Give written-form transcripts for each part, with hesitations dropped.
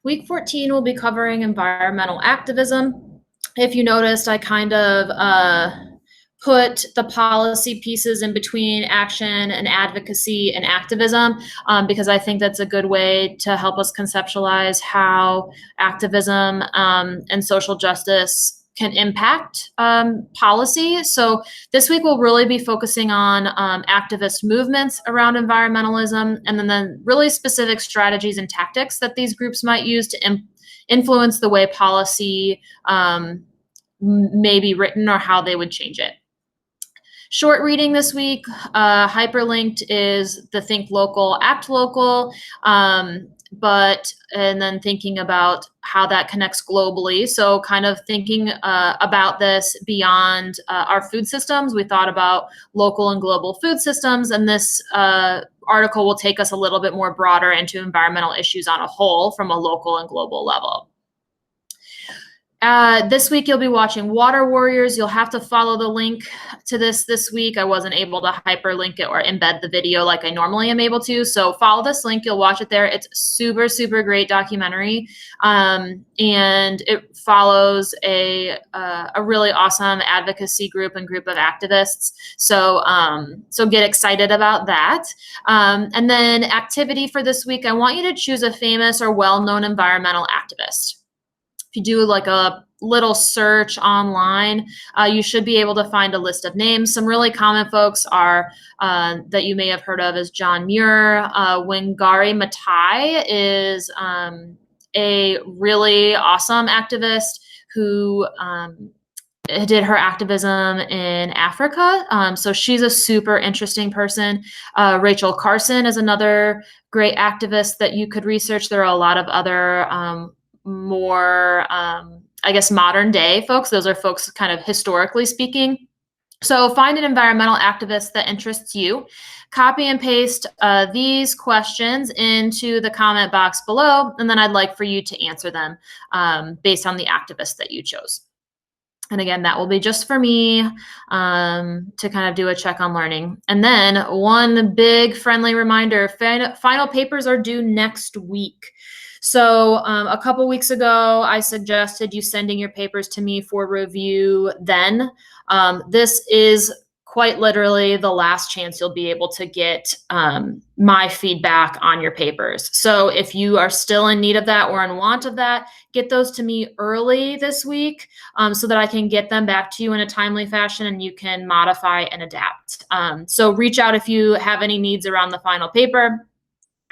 Week 14 will be covering environmental activism. If you noticed, I kind of put the policy pieces in between action and advocacy and activism, because I think that's a good way to help us conceptualize how activism and social justice can impact policy. So this week we'll really be focusing on activist movements around environmentalism, and then the really specific strategies and tactics that these groups might use to influence the way policy may be written or how they would change it. Short reading this week, hyperlinked is the Think Local, Act Local, and then thinking about how that connects globally. So kind of thinking about this beyond our food systems. We thought about local and global food systems, and this article will take us a little bit more broader into environmental issues on a whole from a local and global level. This week you'll be watching Water Warriors. You'll have to follow the link to this week. I wasn't able to hyperlink it or embed the video like I normally am able to. So follow this link. You'll watch it there. It's super, super great documentary. And it follows a really awesome advocacy group and group of activists. So get excited about that. And then activity for this week, I want you to choose a famous or well-known environmental activist. If you do like a little search online, you should be able to find a list of names. Some really common folks are that you may have heard of is John Muir. Wangari Maathai is a really awesome activist who did her activism in Africa. So she's a super interesting person. Rachel Carson is another great activist that you could research. There are a lot of other more, I guess, modern day folks. Those are folks kind of historically speaking. So find an environmental activist that interests you. Copy and paste these questions into the comment box below, and then I'd like for you to answer them based on the activist that you chose. And again, that will be just for me to kind of do a check on learning. And then one big friendly reminder, final papers are due next week. So a couple weeks ago, I suggested you sending your papers to me for review then. This is quite literally the last chance you'll be able to get my feedback on your papers. So if you are still in need of that or in want of that, get those to me early this week so that I can get them back to you in a timely fashion and you can modify and adapt. So reach out if you have any needs around the final paper.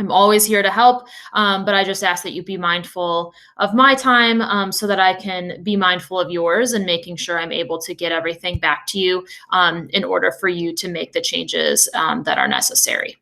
I'm always here to help, but I just ask that you be mindful of my time so that I can be mindful of yours and making sure I'm able to get everything back to you in order for you to make the changes that are necessary.